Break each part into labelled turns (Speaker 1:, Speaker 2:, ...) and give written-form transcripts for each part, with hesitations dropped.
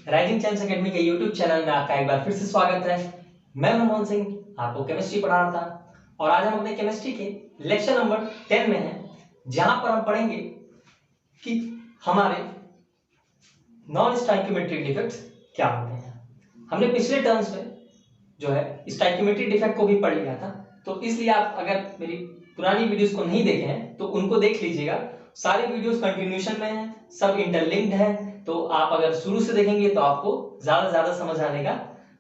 Speaker 1: Rising champs academy के YouTube channel में आपका एक बार फिर से स्वागत है। मैं मनमोहन सिंह आपको केमिस्ट्री पढ़ा रहा था और आज हम अपने केमिस्ट्री के लेक्चर नंबर 10 में हैं, जहां पर हम पढ़ेंगे कि हमारे नॉन स्टोइकियोमेट्रिक डिफेक्ट्स क्या होते हैं। हमने पिछले टर्म्स में जो है स्टोइकियोमेट्रिक डिफेक्ट को भी पढ़ लिया था, तो इसलिए आप अगर मेरी पुरानी वीडियोस को नहीं देखे हैं तो उनको देख लीजिएगा। सारे वीडियोस कंटिन्यूएशन में हैं, सब इंटरलिंक्ड हैं, तो आप अगर शुरू से देखेंगे तो आपको ज्यादा समझ आने का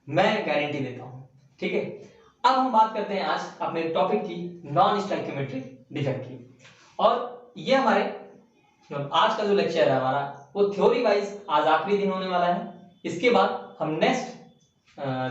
Speaker 1: मैं गारंटी देता हूं। ठीक है, अब हम बात करते हैं आज अपने टॉपिक की नॉन स्टोइकियोमेट्रिक डिफेक्ट की। और ये हमारे आज का जो लेक्चर है हमारा वो थ्योरी वाइज आज आखिरी दिन होने वाला है। इसके बाद हम नेक्स्ट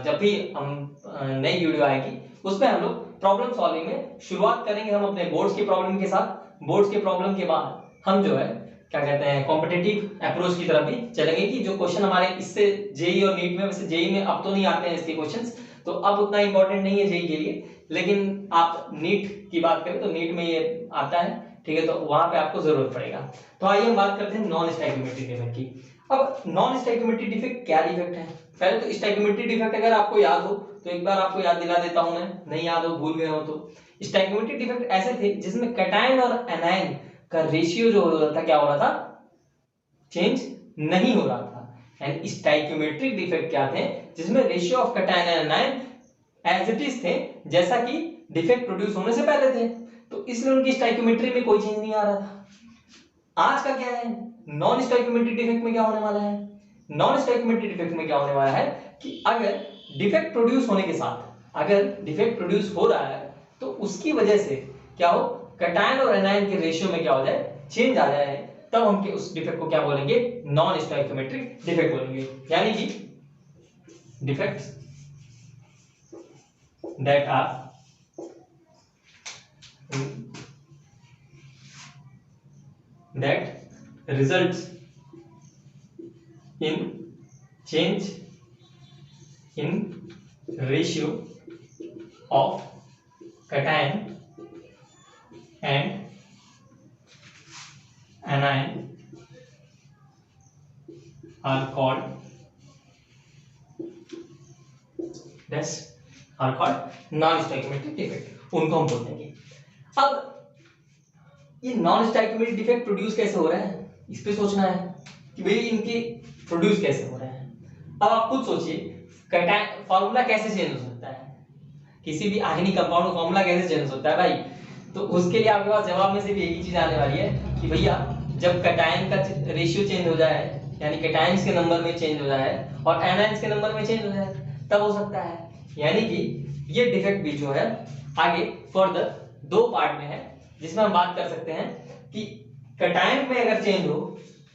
Speaker 1: जब भी हम नई वीडियो आएगी उसमें हम लोग प्रॉब्लम सॉल्विंग में शुरुआत करेंगे। हम अपने बोर्ड्स की प्रॉब्लम के साथ, बोर्ड्स के प्रॉब्लम के बाद हम जो है क्या कहते हैं कॉम्पिटिटिव अप्रोच की तरफ भी चलेंगे कि जो क्वेश्चन हमारे इससे जेई और नीट में, वैसे जेई में अब तो नहीं आते हैं इसके क्वेश्चंस, तो अब उतना इंपॉर्टेंट नहीं है जेई के लिए, लेकिन आप नीट की बात करें तो नीट में ये आता है। ठीक है, तो वहां पे आपको जरूरत पड़ेगा। तो आइए हम बात करते हैं नॉन स्टोइकियोमेट्रिक डिफेक्ट की। अब नॉन स्टोइकियोमेट्रिक डिफेक्ट क्या डिफेक्ट है? पहले तो स्टोइकियोमेट्रिक डिफेक्ट अगर आपको याद हो तो एक बार आपको याद दिला देता हूं मैं, नहीं याद हो, भूल गए हो तो। स्टोइकियोमेट्रिक डिफेक्ट ऐसे थे जिसमें कैटायन और एनायन का रेशियो जो हो रहा था, क्या हो रहा था, चेंज नहीं हो रहा था। एंड स्टोइकियोमेट्रिक डिफेक्ट क्या थे? जिसमें ratio of cation and anion as it is थे, जैसा कि डिफेक्ट प्रोड्यूस होने से पहले थे, तो इसलिए उनकी स्टोइकियोमेट्री में कोई चेंज नहीं आ रहा था। आज का क्या है, नॉन स्टोइकियोमेट्रिक डिफेक्ट में क्या होने वाला है? नॉन स्टोइकियोमेट्रिक डिफेक्ट में क्या होने वाला है कि अगर डिफेक्ट प्रोड्यूस होने के साथ, अगर डिफेक्ट प्रोड्यूस हो रहा है तो उसकी वजह से क्या हो, कैटायन और एनायन के रेशियो में क्या हो जाए, चेंज आ जाए, तब हम के उस डिफेक्ट को क्या बोलेंगे, नॉन स्टोइकियोमेट्रिक डिफेक्ट बोलेंगे। यानी कि defects that are that results in change in ratio of cation and anion are called non-stoichiometric defect, उनको हम बोलते हैं। अब ये नॉन स्टोइकियोमेट्रिक डिफेक्ट प्रोड्यूस कैसे हो रहा है, इस पे सोचना है कि भाई इनके प्रोड्यूस कैसे हो रहे हैं। अब आप खुद सोचिए, कैटायन फार्मूला कैसे चेंज हो सकता है, किसी भी आयनिक कंपाउंड का फार्मूला कैसे चेंज होता है भाई? तो उसके लिए आपके पास जवाब में से भी एक ही चीज आने वाली है कि भैया जब कैटायन का रेशियो चेंज हो जाए, यानी कैटायंस के नंबर में चेंज हो जाए और एनायंस के नंबर में चेंज हो जाए, तब हो सकता है। यानी कि ये डिफेक्ट भी जो है आगे फर्दर दो पार्ट में है, जिसमें हम बात कर सकते हैं कि कैटायन में अगर चेंज हो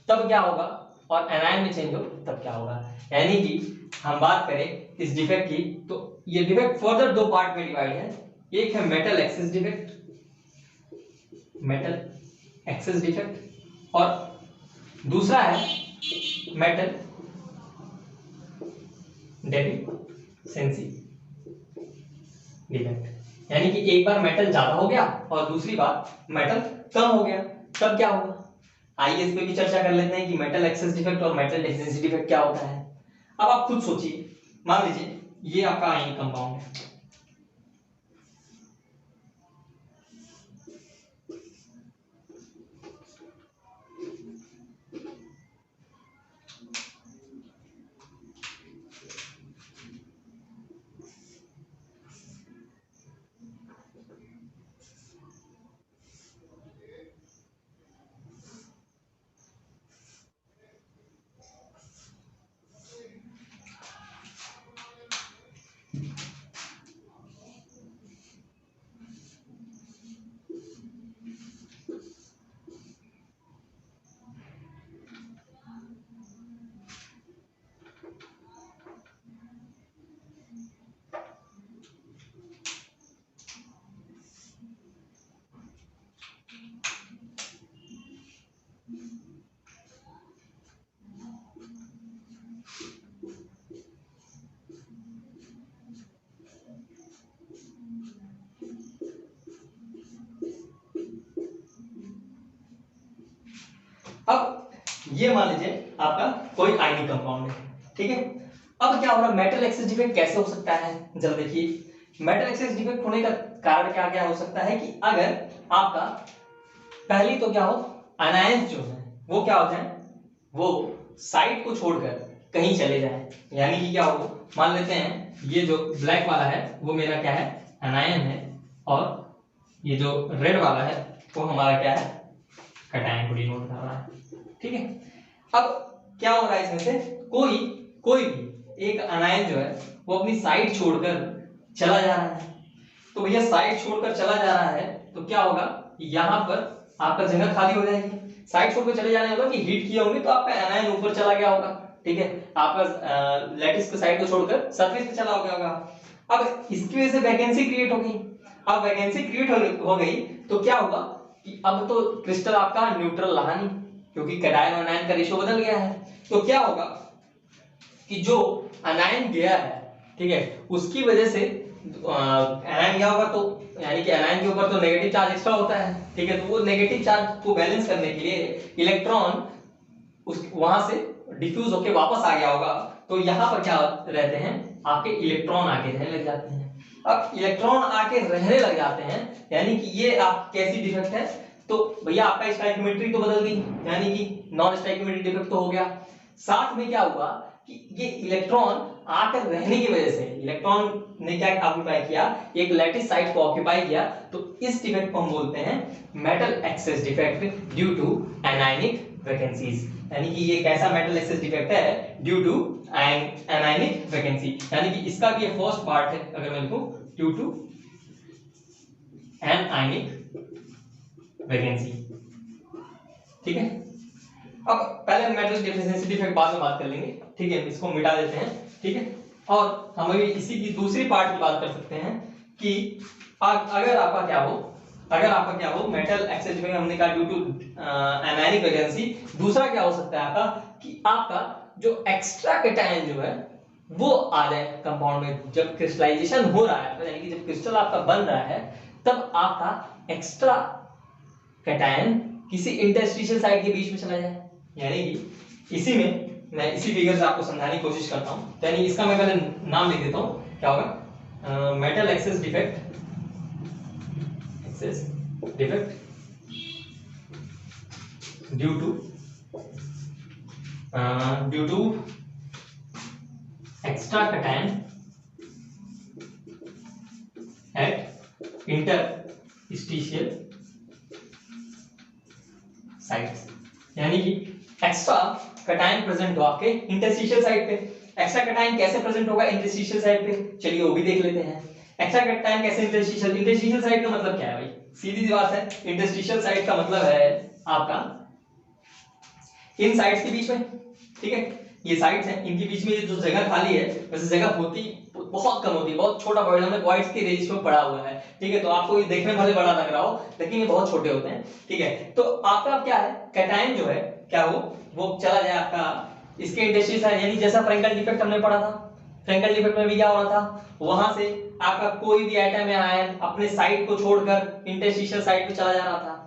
Speaker 1: तब क्या होगा और एनायन में चेंज हो तब क्या होगा। यानी कि हम बात करें इस डिफेक्ट की तो ये डिफेक्ट फर्दर दो पार्ट में डिवाइड है। एक है metal excess defect, metal excess defect, और दूसरा है मेटल डेफिशिएंसी डिफेक्ट। यानी कि एक बार मेटल ज्यादा हो गया और दूसरी बार मेटल कम हो गया, तब क्या होगा। आइए इस पे भी चर्चा कर लेते हैं कि मेटल एक्सेस डिफेक्ट और मेटल डेफिशिएंसी डिफेक्ट क्या होता है। अब आप खुद सोचिए, मान लीजिए ये आपका आयनिक कंपाउंड है, अब ये मान लीजिए आपका कोई आयनिक कंपाउंड है, ठीक है। अब क्या हो रहा है, मेटल एक्सेस डिफेक्ट कैसे हो सकता है, जरा देखिए। मेटल एक्सेस डिफेक्ट होने का कारण क्या क्या हो सकता है कि अगर आपका पहली तो क्या हो, अनायंस जो है वो क्या हो जाए, वो साइट को छोड़कर कहीं चले जाए। यानी कि क्या हो, मान लेते हैं ये जो ब्लैक वाला है वो मेरा क्या है, एनायन है, और ये जो रेड वाला है वो हमारा क्या है, कैटायन को डिनोट कर रहा है। ठीक है। अब क्या हो रहा है इसमें से, कोई भी एक अनायन जो है वो अपनी साइट छोड़कर चला जा रहा है। तो भैया साइट छोड़कर चला जा रहा है तो क्या होगा, यहां पर आपका जगह खाली हो जाएगी। साइड छोड़कर चले जाने होगा कि हीट किए होंगे तो आपका एनायन ऊपर चला गया होगा। ठीक है, आपका लैटिस के साइड को छोड़कर सरफेस पे चला हो गया होगा। अब इसकी वजह से वैकेंसी क्रिएट हो गई। अब वैकेंसी क्रिएट हो गई तो क्या होगा कि अब तो क्रिस्टल आपका न्यूट्रल रहा नहीं, क्योंकि कैटायन और एनायन का रेशियो बदल गया है। तो क्या होगा कि जो एनायन गया है, ठीक है, उसकी वजह से एनायन गया होगा, तो यानी कि एनायन के ऊपर तो नेगेटिव चार्ज एक्स्ट्रा होता है। ठीक है, तो वो नेगेटिव चार्ज को बैलेंस करने के लिए इलेक्ट्रॉन उस वहां से डिफ्यूज होके वापस आ गया होगा। तो यहाँ पर क्या रहते हैं, आपके इलेक्ट्रॉन आके रहने लग जाते हैं। अब इलेक्ट्रॉन आके रहने लग जाते हैं यानी कि ये आप कैसी डिफेक्ट है, तो भैया आपका स्टोइकियोमेट्री तो बदल गई, यानी कि नॉन स्टोइकियोमेट्री डिफेक्ट तो हो गया। साथ में क्या हुआ कि ये इलेक्ट्रॉन आकर रहने की वजह से इलेक्ट्रॉन ने क्या ऑक्यूपाई किया, एक लैटिस साइट को ऑक्यूपाई किया। तो इस डिफेक्ट को हम बोलते हैं metal excess defect due to anionic vacancies. यानी कि ये कैसा मेटल एक्सेस डिफेक्ट है, ड्यू टू एनायनिक वैकेंसी। यानी कि इसका भी फर्स्ट पार्ट है, अगर मैं लिखूं ड्यू टू एनायनिक वैकेंसी। ठीक है, अब पहले मेटल डेफिशिएंसी डिफेक्ट बाद में बात कर लेंगे। ठीक है, इसको मिटा देते हैं। ठीक है, और हम अभी इसी की दूसरी पार्ट की बात कर सकते हैं कि अगर आपका क्या हो मेटल एक्सेस डिफेक्ट, हमने कहा ड्यू टू एनायनिक वैकेंसी। दूसरा क्या हो सकता है आपका कि आपका जो एक्स्ट्रा कैटायन जो है वो आ जाए कंपाउंड में। जब क्रिस्टलाइजेशन हो रहा है, यानी कि जब क्रिस्टल आपका बन रहा है, तब आपका एक्स्ट्रा कैटायन किसी इंटरस्टिशियल साइट के बीच में चला जाए। यानी कि इसी में मैं इसी फिगर से आपको समझाने की कोशिश करता हूं। तो यानी इसका मैं पहले नाम लिख देता हूं, क्या होगा, metal excess defect due to extra cation at interstitial sites. यानी कि एक्स्ट्रा कैटायन प्रेजेंट हो आपके इंटरस्टिशियल साइट पे। एक्स्ट्रा कैटायन कैसे प्रेजेंट होगा इंटरस्टिशियल साइट पे, चलिए वो भी देख लेते हैं। एक्स्ट्रा कैटायन कैसे इंटरस्टिशियल साइट का मतलब क्या है भाई, सीधी सी बात है। इंटरस्टिशियल साइट का मतलब है आपका इन साइट्स के बीच में। ठीक है, ये साइट्स हैं, इनके बीच में जो जगह खाली है, वैसे जगह होती बहुत कम होती है, बहुत छोटा पॉइंट हमने पॉइंट्स के रेंज में पड़ा हुआ है। ठीक है, तो आपको ये देखने में भले बड़ा लग रहा हो, लेकिन ये बहुत छोटे होते हैं। ठीक है, तो आपका क्या है, कैटायन जो है क्या वो चला जाए आपका इसके इंटरस्टिशियल साइट, यानी जैसा फ्रेंकल डिफेक्ट हमने पढ़ा था। फ्रेंकल डिफेक्ट में भी क्या हो रहा था, वहां से आपका कोई भी एटम या आयन अपने साइट को छोड़कर इंटरस्टिशियल साइट पे चला जा रहा था।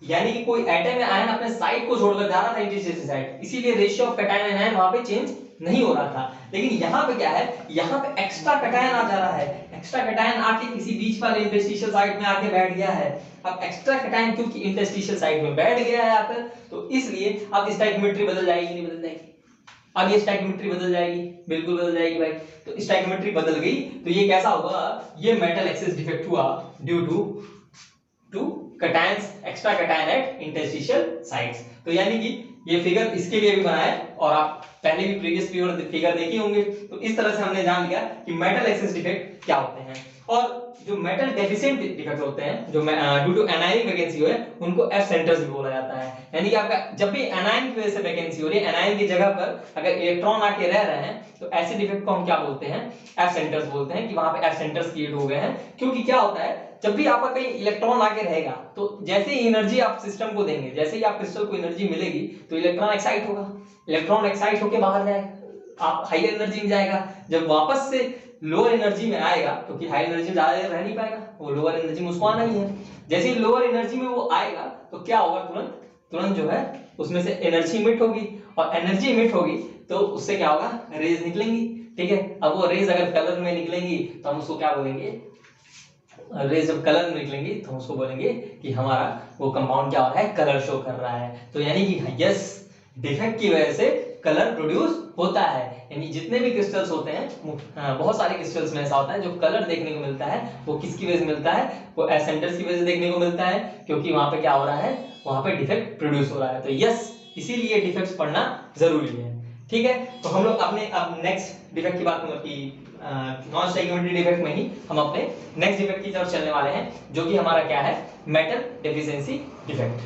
Speaker 1: यानी कि कोई एटम या आयन अपने साइट को छोड़कर जा रहा था इंटरस्टिशियल साइट, इसीलिए ratio of cation and ion वहां पे चेंज नहीं हो रहा था। लेकिन यहाँ पे क्या है, यहाँ पे एक्स्ट्रा कैटायन आ जा रहा है। एक्स्ट्रा कैटायन आके किसी बीच वाले इंटरस्टिशियल साइट में आके बैठ गया है। अब एक्स्ट्रा कैटायन क्योंकि इंटरस्टिशियल साइट में बैठ गया है आकर, तो इसलिए अब स्टोइकियोमेट्री बदल जाएगी, नहीं बदल जाएगी? अब ये स्टोइकियोमेट्री बदल जाएगी, बिल्कुल बदल जाएगी भाई। तो स्टोइकियोमेट्री बदल गई तो ये कैसा होगा, ये मेटल एक्सेस डिफेक्ट हुआ due to cations, extra cation at interstitial sites. तो यानी कि ये फिगर इसके लिए भी बनाया है, और आप पहले भी प्रीवियस फिगर देखे होंगे। तो इस तरह से हमने जान लिया कि मेटल एक्सेस डिफेक्ट क्या होते हैं। और जो मेटल डेफिशिएंट डिफेक्ट होते हैं, जो ड्यू टू एनायनिक वैकेंसी है, उनको एफ सेंटर्स भी बोला जाता है। यानी कि आपका जब भी एनायन की वजह से वैकेंसी हो रही है, एनायन की जगह पर अगर इलेक्ट्रॉन आके रह रहे हैं, तो ऐसे डिफेक्ट को हम क्या बोलते हैं, एफ सेंटर्स बोलते हैं। कि वहां पे एफ सेंटर्स क्रिएट हो गए हैं। क्योंकि क्या होता है, जब भी आपका कहीं इलेक्ट्रॉन आके रहेगा, तो जैसे ही एनर्जी आप सिस्टम को देंगे, जैसे ही आप क्रिस्टल को एनर्जी मिलेगी, तो इलेक्ट्रॉन एक्साइट होगा। इलेक्ट्रॉन एक्साइट होके बाहर जाएगा, आप हाई एनर्जी में जाएगा। जब वापस से लोअर एनर्जी में आएगा, क्योंकि हाई एनर्जी में ज्यादा देर रह नहीं पाएगा, वो लोअर एनर्जी में उसको आना ही है। जैसे ही लोअर एनर्जी में वो आएगा, तो क्या होगा, तुरंत तुरंत जो है उसमें से एनर्जी इमिट होगी, और एनर्जी इमिट होगी तो उससे क्या होगा, रेज निकलेंगी। ठीक है, अब वो रेज अगर कलर में निकलेंगी तो हम उसको क्या बोलेंगे, रेज जब कलर में निकलेंगी तो हम उसको बोलेंगे कि हमारा वो कंपाउंड क्या हो रहा है, कलर शो कर रहा है। तो यानी कि यस, डिफेक्ट की वजह से कलर प्रोड्यूस होता है। यानी जितने भी क्रिस्टल्स होते हैं, बहुत सारे क्रिस्टल्स में ऐसा होता है जो कलर देखने को मिलता है, वो किसकी वजह से मिलता है, वो एसेंटर्स की वजह से देखने को मिलता है, क्योंकि वहां पे क्या हो रहा है, वहां पे डिफेक्ट प्रोड्यूस हो रहा है। तो यस, इसीलिए डिफेक्ट्स पढ़ना जरूरी है। ठीक है, तो हम लोग अपने अब नेक्स्ट डिफेक्ट की बात की, नॉन स्टोइकियोमेट्री डिफेक्ट में ही हम अपने नेक्स्ट डिफेक्ट की तरफ चलने वाले हैं, जो कि हमारा क्या है, मेटल डेफिशिएंसी डिफेक्ट।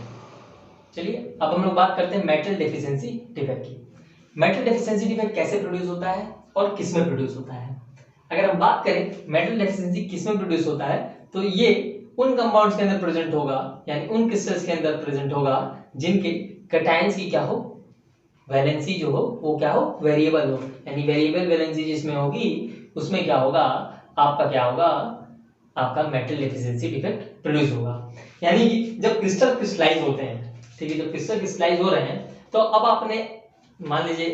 Speaker 1: चलिए अब हम लोग बात करते हैं मेटल डेफिशिएंसी डिफेक्ट की। मेटल डेफिशिएंसी डिफेक्ट कैसे प्रोड्यूस होता है और किस में प्रोड्यूस होता है। अगर हम बात करें मेटल डेफिशिएंसी किस में प्रोड्यूस होता है, तो ये उन कंपाउंड्स के अंदर प्रेजेंट होगा, यानी उन क्रिस्टल्स के अंदर प्रेजेंट होगा जिनके कैटायंस की क्या हो, वैलेंसी जो हो वो क्या हो, वेरिएबल हो। यानी वेरिएबल वैलेंसी जिसमें होगी उसमें क्या होगा, आपका क्या होगा, आपका मेटल डेफिशिएंसी डिफेक्ट प्रोड्यूस होगा। यानी कि जब क्रिस्टल क्रिस्टलाइज होते हैं, ठीक है, जब क्रिस्टल क्रिस्टलाइज हो रहे हैं, तो अब आपने मान लीजिए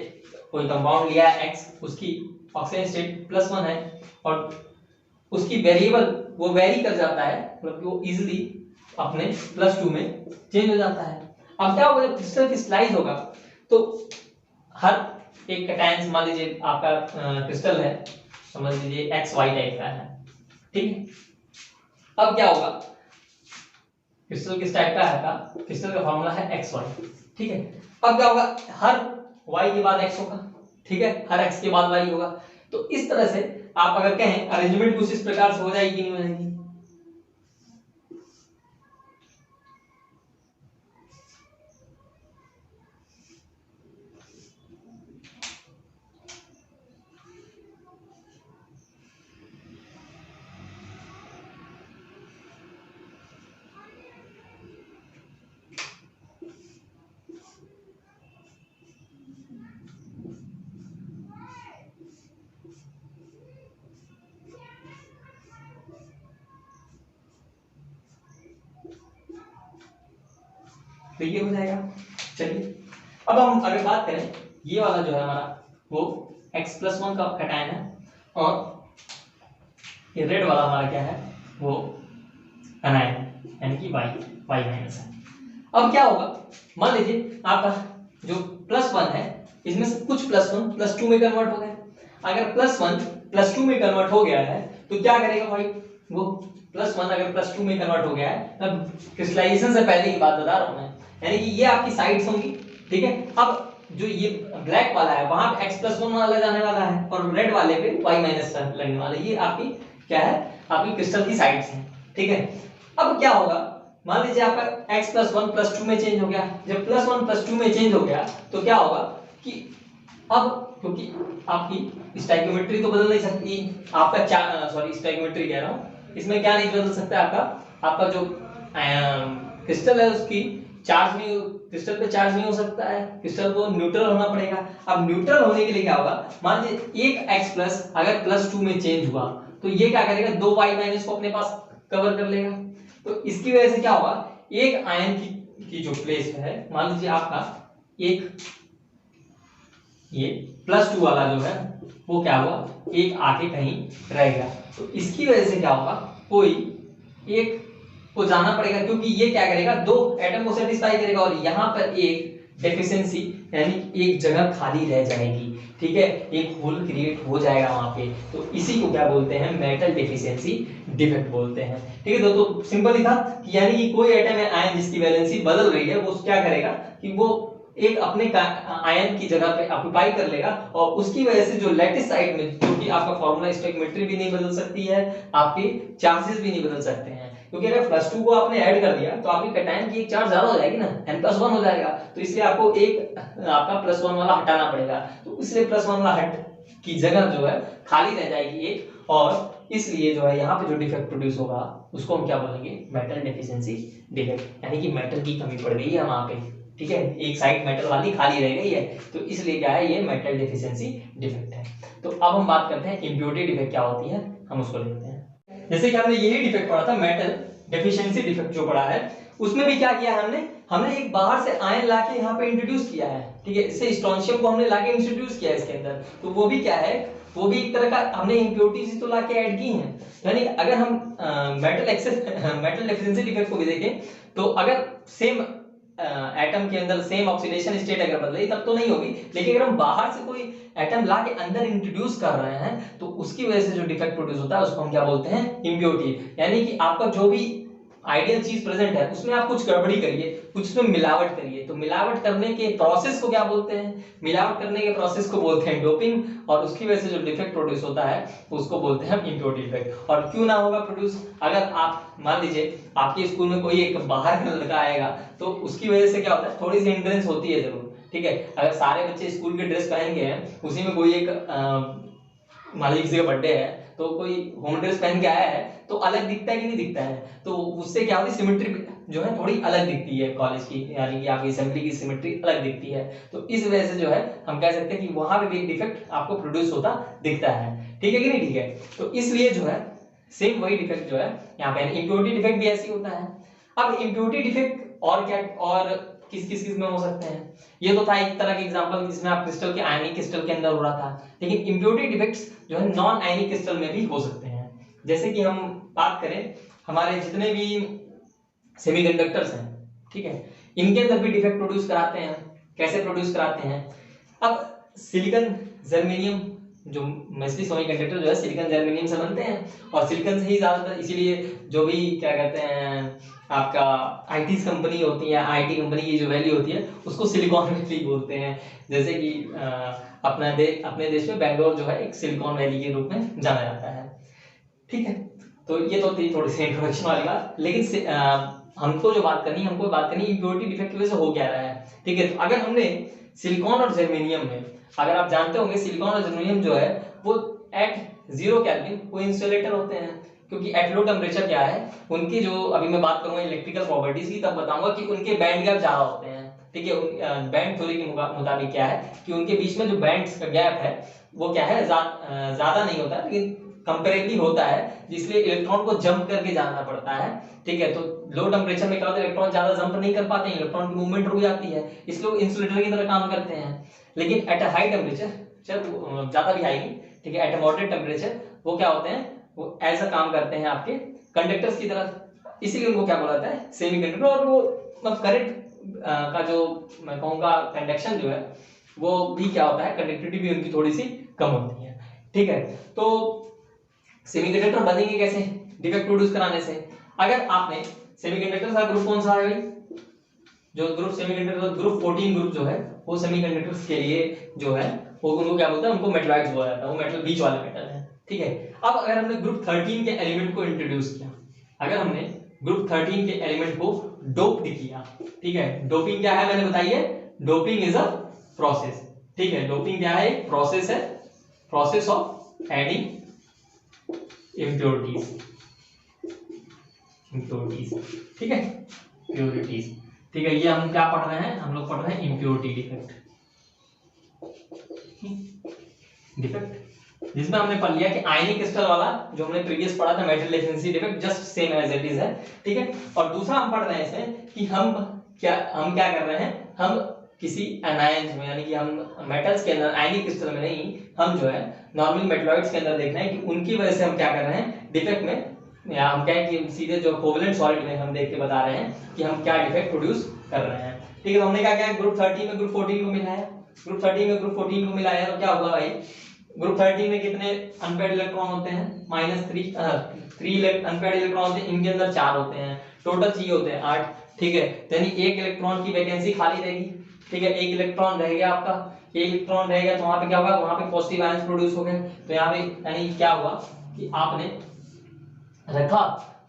Speaker 1: कोई कंपाउंड लिया है X, उसकी ऑक्सीजन स्टेट +1 है और उसकी वेरिएबल वो वेरी कर जाता है, मतलब वो इजीली अपने +2 में चेंज हो जाता है। अब क्या होगा, जब क्रिस्टल क्रिस्टलाइज होगा तो हर एक कैटायंस, मान लीजिए आपका क्रिस्टल है, समझ लीजिए XY टाइप का है, ठीक है। अब क्या होगा, क्रिस्टल किस टाइप का है, का क्रिस्टल का फार्मूला है XY, ठीक है। अब क्या होगा, हर Y के बाद X होगा, ठीक है, हर X के बाद Y होगा। तो इस तरह से आप अगर कहें अरेंजमेंट कुछ इस प्रकार से हो जाएगी कि नहीं हो जाएगी, तो ये हो जाएगा। चलिए अब हम अगर बात करें, ये वाला जो है हमारा वो X+1 का कैटायन है, और ये रेड वाला हमारा क्या है, वो अनायन, यानी कि Y माइनस है। अब क्या होगा, मान लीजिए आपका जो +1 है, इसमें से कुछ +1 +2 में कन्वर्ट हो गया। अगर +1 +2 में कन्वर्ट हो गया है तो क्या करेगा भाई, वो +1 अगर +2 में कन्वर्ट हो गया है, तब क्रिस्टलाइजेशन से पहले की बात बता रहा हूं मैं, यानी कि ये आपकी साइड्स होंगी, ठीक है। अब जो ये ब्लैक वाला है वहां पे X+1 वाला जाने वाला है, और रेड वाले पे Y माइनस लगने वाला है। ये आपकी क्या है, आपकी क्रिस्टल की साइड्स हैं, ठीक है। अब क्या होगा, मान लीजिए आपका X+1 +2 में चेंज हो गया। जब +1 +2 में चेंज हो गया तो क्या होगा कि अब क्योंकि आपकी स्टोइकियोमेट्री तो बदल नहीं सकती, आपका स्टोइकियोमेट्री कह रहा हूं, इसमें क्या नहीं बदल सकता, आपका जो क्रिस्टल है उसकी चार्ज नहीं, क्रिस्टल पे चार्ज नहीं हो सकता है, क्रिस्टल को न्यूट्रल होना पड़ेगा। अब न्यूट्रल होने के लिए क्या होगा, मान लीजिए एक X+ अगर +2 में चेंज हुआ तो ये क्या करेगा, 2 Y माइनस को अपने पास कवर कर लेगा। तो इसकी वजह से क्या होगा, एक आयन की जो प्लेस है, मान लीजिए आपका एक ये +2 वाला जो है वो क्या हुआ, एक आके कहीं रह गया। तो इसकी वजह से क्या होगा, कोई एक को जाना पड़ेगा, क्योंकि ये क्या करेगा, दो एटम को सेटिस्फाई करेगा, और यहाँ पर एक डेफिशिएंसी यानी एक जगह खाली रह जाएगी, ठीक है, एक होल क्रिएट हो जाएगा वहां पे। तो इसी को क्या बोलते हैं, मेटल डेफिशिएंसी डिफेक्ट बोलते हैं, ठीक है। तो सिंपल ही था कि यानी कि कोई एटम है आयन जिसकी वैलेंसी बदल रही है, वो क्या करेगा कि वो एक अपने आयन की जगह पे ऑक्यूपाई कर लेगा, और उसकी वजह से जो लैटिस साइड में, क्योंकि आपका फार्मूला स्टोइकियोमेट्री भी नहीं बदल सकती है, आपके चार्जेस भी नहीं बदल सकते हैं, क्योंकि अगर +2 को आपने ऐड कर दिया तो आपकी कैटायन की एक चार्ज ज्यादा हो जाएगी ना, N+1 हो जाएगा। तो इसलिए आपको एक आपका +1 वाला हटाना पड़ेगा, तो इसलिए +1 वाला हट की जगह जो है खाली रह जाएगी एक, और इसलिए जो है यहाँ पे जो डिफेक्ट प्रोड्यूस होगा उसको हम क्या बोलेंगे, मेटल डेफिशिएंसी डिफेक्ट, यानी कि मेटल की कमी पड़ गई है वहां पे, ठीक है, एक साइड मेटल वाली खाली रह गई है, तो इसलिए क्या है, ये मेटल डेफिशिएंसी डिफेक्ट है। तो अब हम बात करते हैं इम्प्योरिटी डिफेक्ट क्या होती है, हम उसको देखते हैं। जैसे कि हमने यही डिफेक्ट पढ़ा था, मेटल डेफिशिएंसी डिफेक्ट जो पढ़ा है, उसमें भी क्या किया है हमने एक बाहर से आयन लाके यहाँ पे इंट्रोड्यूस किया है, ठीक है, इससे स्ट्रोंशियम को हमने लाके इंट्रोड्यूस किया है इसके अंदर, तो वो भी क्या है, वो भी एक तरह का हमने इम्प्योरिटीज तो लाके ऐड की हैं। यानी अगर हम मेटल एफिशिएंसी डिफेक्ट को भी देखें तो अगर सेम एटम के अंदर सेम ऑक्सीडेशन स्टेट अगर बदले तब तो नहीं होगी, लेकिन अगर हम बाहर से कोई एटम ला के अंदर इंट्रोड्यूस कर रहे हैं तो उसकी वजह से जो डिफेक्ट प्रोड्यूस होता है उसको हम क्या बोलते हैं, इम्प्योरिटी। यानी कि आपका जो भी आइडियल चीज प्रेजेंट है उसमें आप कुछ गड़बड़ी करिए, कुछ उसमें मिलावट करिए, तो मिलावट करने के प्रोसेस को क्या बोलते हैं, मिलावट करने के प्रोसेस को बोलते हैं डोपिंग, और उसकी वजह से जो डिफेक्ट प्रोड्यूस होता है उसको बोलते हैं हम इम्प्योरिटी डिफेक्ट। और क्यों ना होगा प्रोड्यूस, अगर आप मान लीजिए आपके स्कूल में कोई एक बाहर का लड़का आएगा तो उसकी वजह से क्या होता है, थोड़ी सी हिंड्रेंस होती है जरूर, ठीक है। अगर सारे बच्चे स्कूल के ड्रेस पहन के हैं, उसी में कोई एक मान लीजिए किसी का बर्थडे है तो कोई होम ड्रेस पहन के आया है तो अलग दिखता है कि नहीं दिखता है, तो उससे क्या होती है, सिमेट्री जो है थोड़ी अलग दिखती है कॉलेज की, यानी कि आपकी असेंबली की सिमेट्री अलग दिखती है, तो इस वजह से जो है हम कह सकते हैं कि वहां पे भी एक डिफेक्ट आपको प्रोड्यूस होता दिखता है, ठीक है कि नहीं, ठीक है। तो इसलिए जो है सेम वही डिफेक्ट जो है यहाँ पे इम्प्योरिटी डिफेक्ट भी ऐसी होता है। अब इम्प्योरिटी डिफेक्ट और क्या, और किस में हो सकते हैं, ये तो था एक तरह के एग्जांपल जिसमें आप क्रिस्टल के आयनिक क्रिस्टल के अंदर हो रहा था, लेकिन इम्प्योरिटी डिफेक्ट्स जो है नॉन आयनिक क्रिस्टल में भी हो सकते हैं। जैसे कि हम बात करें हमारे जितने भी सेमीकंडक्टर्स हैं, ठीक है, इनके अंदर भी डिफेक्ट प्रोड्यूस कराते हैं। कैसे प्रोड्यूस कराते हैं, अब सिलिकॉन जर्मेनियम जो मोस्टली सेमीकंडक्टर जो है सिलिकॉन जर्मेनियम से बनते हैं, और सिलिकॉन से ही ज्यादातर, इसीलिए जो भी क्या कहते हैं आपका आईटी कंपनी होती है, आईटी कंपनी की जो वैल्यू होती है उसको सिलिकॉन वैली बोलते हैं। जैसे कि अपने देश में बेंगलोर जो है एक सिलिकॉन वैली के रूप में जाना जाता है, ठीक है। तो ये तो थी थोड़ी सी इंट्रोडक्शन वाली बात, लेकिन हमको बात करनी इम्प्योरिटी डिफेक्ट की वजह से हो क्या रहा है, ठीक है। तो अगर हमने सिलिकॉन और जर्मेनियम में, अगर आप जानते होंगे सिलिकॉन और जर्मेनियम जो है वो एट 0 केल्विन वो इंसुलेटर होते हैं, क्योंकि एट लो टेम्परेचर क्या है उनकी, जो अभी मैं बात करूंगा इलेक्ट्रिकल प्रॉपर्टीज की तब बताऊंगा कि उनके बैंड गैप ज्यादा होते हैं, ठीक है। बैंड थ्योरी के मुताबिक क्या है कि उनके बीच में जो बैंड्स का गैप है वो क्या है, ज्यादा नहीं होता, लेकिन कंपेरेटिवली होता है, जिसलिए इलेक्ट्रॉन को जंप करके जाना पड़ता है, ठीक है। तो लो टेम्परेचर में क्या होता है, इलेक्ट्रॉन ज्यादा जंप नहीं कर पाते हैं, इलेक्ट्रॉन की मूवमेंट रुक जाती है, इसलिए वो इंसुलेटर की तरह काम करते हैं। लेकिन एट अ हाई टेम्परेचर, ज्यादा भी हाई नहीं, ठीक है, एट अ मॉडरेट टेम्परेचर वो क्या होते हैं, वो ऐसा काम करते हैं आपके कंडक्टर्स की तरह, इसीलिए उनको क्या बोला जाता है, सेमीकंडक्टर। और वो मतलब करंट का जो मैं कहूंगा कंडक्शन जो है वो भी क्या होता है, कंडक्टिविटी भी उनकी थोड़ी सी कम होती है, ठीक है। तो सेमीकंडक्टर बनेंगे कैसे, डिफेक्ट प्रोड्यूस कराने से। अगर आपने सेमीकंडक्टर का ग्रुप कौन सा है भाई, जो ग्रुप सेमीकंडक्टर का ग्रुप 14 ग्रुप जो है वो सेमीकंडक्टर्स के लिए जो है वो उनको क्या बोलते हैं, उनको मेटलॉइड्स बोला जाता है, वो मेटल बीच वाले मेटल है, ठीक है। अब अगर हमने ग्रुप 13 के एलिमेंट को इंट्रोड्यूस किया, अगर हमने ग्रुप 13 के एलिमेंट को डोप किया, ठीक है, डोपिंग क्या है मैंने बताइए, डोपिंग इज अ प्रोसेस, ठीक है, डोपिंग क्या है, एक प्रोसेस है, प्रोसेस ऑफ एडिंग impurities, ठीक है, प्योरिटीज, ठीक है। ये हम क्या पढ़ रहे हैं, हम लोग पढ़ रहे हैं इम्प्योरिटी डिफेक्ट, जिसमें हमने पढ़ लिया कि आयनिक क्रिस्टल वाला जो हमने प्रीवियस पढ़ा था metal efficiency defect, just same as it is है, ठीक है। और दूसरा हम पढ़ रहे हैं इसमें कि हम क्या कर रहे हैं, हम किसी एनायंस में, यानी कि हम मेटल्स के अंदर, आयनिक क्रिस्टल में नहीं, हम जो है नॉर्मल मेटलॉइड्स के अंदर देख रहे हैं कि उनकी वजह से हम क्या कर रहे हैं डिफेक्ट में, या हम कहें कि सीधे जो कोवेलेंट सॉलिड में हम देख के बता रहे हैं कि हम क्या डिफेक्ट प्रोड्यूस कर रहे हैं, ठीक है। तो हमने क्या किया, ग्रुप 13 में ग्रुप 14 को मिलाया, ग्रुप 13 में ग्रुप 14 को मिलाया तो क्या होगा भाई, ग्रुप 13 में कितने अनपेयर्ड इलेक्ट्रॉन होते हैं, -3 अनपेयर्ड इलेक्ट्रॉन होते हैं, इनके अंदर 4 होते हैं, टोटल चाहिए होते हैं 8, ठीक है। यानी एक इलेक्ट्रॉन की वैकेंसी खाली रहेगी, ठीक है, एक इलेक्ट्रॉन रह गया आपका, एक इलेक्ट्रॉन रहेगा तो वहां पे क्या होगा, वहां पे पॉजिटिव आयंस प्रोड्यूस हो गए, तो यहाँ पे यानी क्या हुआ कि आपने रखा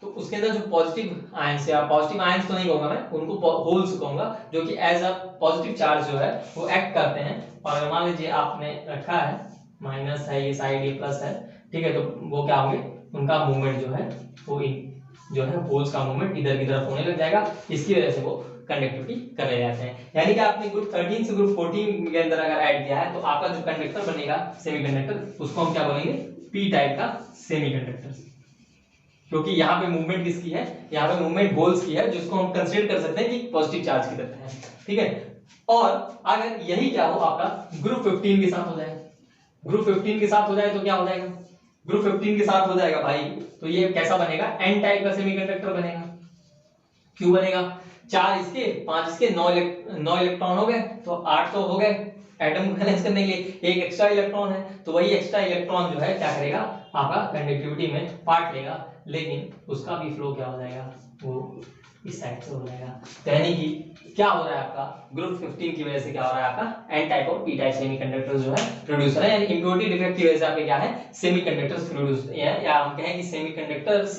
Speaker 1: तो उसके अंदर जो पॉजिटिव आयंस, या पॉजिटिव आयंस तो नहीं कहूंगा मैं, उनको होल्स कहूंगा, जो कि एज अ पॉजिटिव चार्ज जो है वो एक्ट करते हैं। और मान लीजिए आपने रखा है माइनस है, ये साइड ये प्लस है, ठीक है, तो वो क्या होंगे, उनका मूवमेंट जो है वो जो है होल्स का मूवमेंट इधर की तरफ होने लग जाएगा, इसकी वजह से वो कंडक्टिविटी कर ले जाते हैं। यानी कि आपने ग्रुप 13 से ग्रुप 14 के अंदर अगर ऐड किया है तो आपका जो कंडक्टर बनेगा सेमीकंडक्टर, उसको हम क्या बोलेंगे, पी टाइप का सेमीकंडक्टर, क्योंकि यहाँ पे मूवमेंट किसकी है, यहाँ पे मूवमेंट होल्स की है, जिसको हम कंसीडर कर सकते हैं कि पॉजिटिव चार्ज की तरह है, ठीक है। और अगर यही क्या हो आपका ग्रुप 15 के साथ हो जाए, ग्रुप 15 के साथ हो जाए तो क्या हो जाएगा, ग्रुप 15 के साथ हो जाएगा भाई, तो ये कैसा बनेगा, एन टाइप का सेमीकंडक्टर बनेगा। क्यों बनेगा, 4 इसके 5 इसके 9 इलेक्ट्रॉन हो गए, तो 8 तो हो गए एटम को बैलेंस करने के लिए, एक एक्स्ट्रा इलेक्ट्रॉन है, तो वही एक्स्ट्रा इलेक्ट्रॉन जो है क्या करेगा, आपका कंडक्टिविटी में पार्ट लेगा, लेकिन उसका भी फ्लो क्या हो जाएगा, वो इस साइड से हो जाएगा। यानी कि क्या हो रहा है आपका ग्रुप 15 की वजह से क्या हो रहा है, आपका एन टाइप और पी टाइप सेमीकंडक्टर जो है प्रोड्यूस हो रहा है, यानी इम्प्योरिटी डिफेक्ट की वजह से आपके क्या है, सेमीकंडक्टर्स प्रोड्यूस, या हम कहें कि सेमीकंडक्टर्स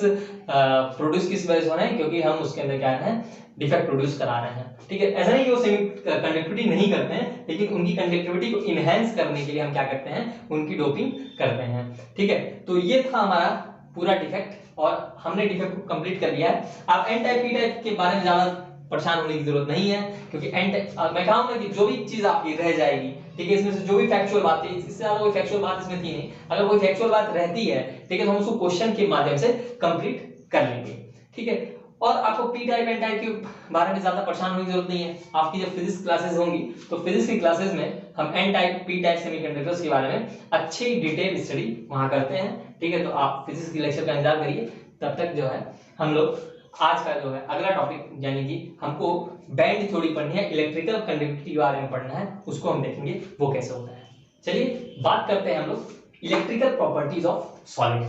Speaker 1: प्रोड्यूस किस वजह से हो रहे हैं, क्योंकि हम उसके अंदर क्या है, डिफेक्ट प्रोड्यूस करा रहे हैं, ठीक है। ऐसा नहीं कि वो सेमी कंडक्टिविटी नहीं करते हैं, लेकिन उनकी कंडक्टिविटी को इनहेंस करने के लिए हम क्या करते हैं, उनकी डोपिंग करते हैं, ठीक है। तो ये था हमारा पूरा डिफेक्ट, और हमने डिफेक्ट को कंप्लीट कर लिया है। आप एन टाइप पी टाइप के बारे में ज्यादा परेशान होने की जरूरत नहीं है, क्योंकि एन टाइप मैं कहूंगा कि जो भी चीज आपकी रह जाएगी, ठीक है, इसमें से जो भी फैक्चुअल बात है, इससे ज्यादा कोई फैक्चुअल बात इसमें थी नहीं, अगर कोई फैक्चुअल बात रहती है, ठीक है, तो हम उसको क्वेश्चन के माध्यम से कंप्लीट कर लेंगे, ठीक है। और आपको पी टाइप एन टाइप के बारे में ज्यादा परेशान होने की जरूरत नहीं है। आपकी जब फिजिक्स क्लासेस होंगी तो फिजिक्स की क्लासेस में हम N type P type semiconductors के बारे में अच्छी डिटेल स्टडी वहां करते हैं, ठीक है। तो आप फिजिक्स की लेक्चर का इंतजार करिए, तब तक जो है हम लोग आज का जो है अगला टॉपिक, यानी कि हमको बैंड थ्योरी पढ़नी है, इलेक्ट्रिकल कंडक्टिविटी के बारे में पढ़ना है, उसको हम देखेंगे वो कैसे होता है। चलिए बात करते हैं हम लोग electrical properties of solid.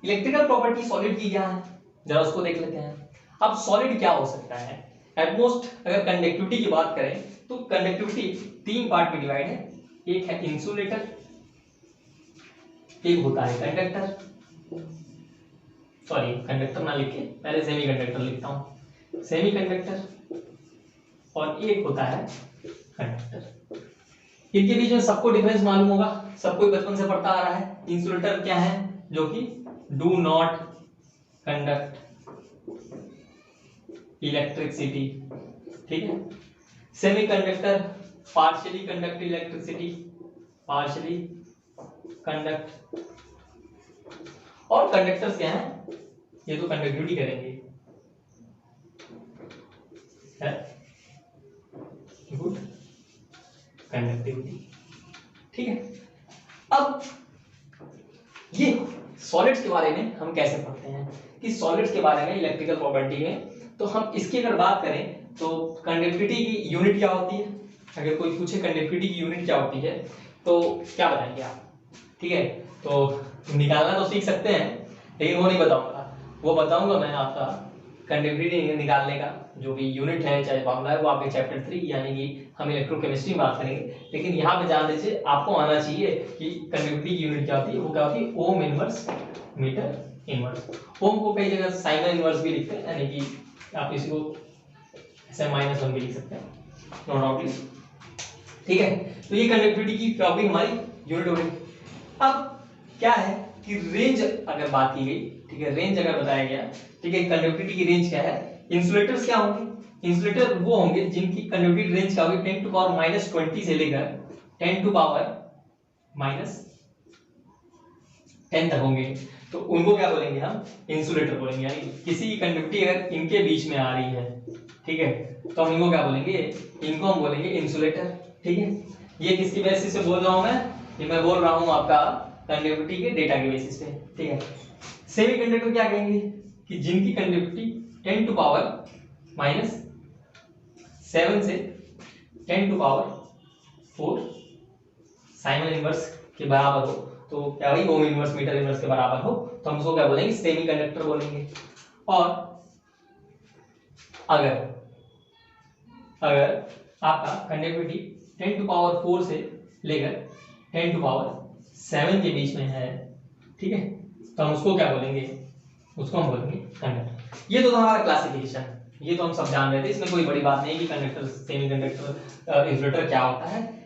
Speaker 1: Electrical property solid की क्या है, जरा उसको देख लेते हैं। अब सॉलिड क्या हो सकता है, एटमोस्ट अगर कंडक्टिविटी की बात करें तो कंडक्टिविटी 3 पार्ट में डिवाइड है, एक है इंसुलेटर, एक होता है कंडक्टर, सॉरी कंडक्टर ना लिख के पहले सेमीकंडक्टर लिखता हूं, सेमीकंडक्टर, और एक होता है कंडक्टर। इनके बीच में सबको डिफरेंस मालूम होगा, सबको बचपन से पढ़ता आ रहा है। इंसुलेटर क्या है, जो कि डू नॉट कंडक्ट इलेक्ट्रिसिटी, ठीक है। Semiconductor partially conduct electricity, partially conduct, और कंडक्टर्स क्या हैं, ये तो कंडक्टिविटी करेंगे, गुड कंडक्टिविटी, ठीक है। अब ये सॉलिड्स के बारे में हम कैसे पढ़ते हैं, कि सॉलिड्स के बारे में इलेक्ट्रिकल प्रॉपर्टी में, तो हम इसकी अगर बात करें तो कंडक्टिविटी की यूनिट क्या होती है, अगर कोई पूछे कंडक्टिविटी की यूनिट क्या होती है तो क्या बताएंगे आप, ठीक है। तो निकालना तो सीख सकते हैं, लेकिन वो नहीं बताऊंगा, वो बताऊंगा मैं आपका कंडक्टिविटी निकालने का जो भी यूनिट है, चाहे फॉर्मूला है, वो आपके चैप्टर 3 यानी कि हम इलेक्ट्रोकेमिस्ट्री में बात करेंगे। लेकिन यहाँ पे जान लीजिए, आपको आना चाहिए कि कंडक्टिविटी की यूनिट क्या होती है, वो क्या होती है, ओम इनवर्स मीटर इनवर्स। ओम को कई जगह साइमन इनवर्स भी लिखते हैं, यानी कि आप इसी को ऐसे -1 भी लिख सकते हैं, नो डाउट, ठीक है। तो ये कंडक्टिविटी की टॉपिक हमारी यूनिट हो गई। अब क्या है कि रेंज अगर बात की गई, ठीक है, रेंज अगर बताया गया, ठीक है, कंडक्टिविटी की रेंज क्या है, इंसुलेटर्स क्या होंगे, इंसुलेटर वो होंगे जिनकी कंडक्टिविटी रेंज क्या होगी 10 टू पावर -20 से लेकर 10 टू पावर -10 तक होंगे, तो उनको क्या बोलेंगे हम, इंसुलेटर बोलेंगे। यानी किसी की कंडक्टिविटी अगर इनके बीच में आ रही है, ठीक है, तो हम इनको क्या बोलेंगे, इनको हम बोलेंगे इंसुलेटर, ठीक है। ये किसकी बेसिस से बोल रहा हूं मैं, ये मैं बोल रहा हूं आपका कंडक्टिविटी के डेटा के बेसिस पे, ठीक है। सेमीकंडक्टर क्या कहेंगे, कि जिनकी कंडक्टिविटी 10 टू पावर -7 से 10 टू पावर 4 साइमन इनवर्स के बराबर हो, तो क्या भाई ओम इनवर्स मीटर इनवर्स के बराबर हो, तो हम उसको क्या बोलेंगे, सेमीकंडक्टर बोलेंगे। और अगर आपका कंडक्टिविटी 10 टू पावर 4 से लेकर 10 टू पावर 7 के बीच में है, ठीक है, तो हम उसको क्या बोलेंगे, उसको हम बोलेंगे कंडक्टर। ये तो हमारा क्लासिफिकेशन, ये तो हम सब जान रहे थे, इसमें कोई बड़ी बात नहीं कि कंडक्टर सेमीकंडक्टर इंसुलेटर क्या होता है।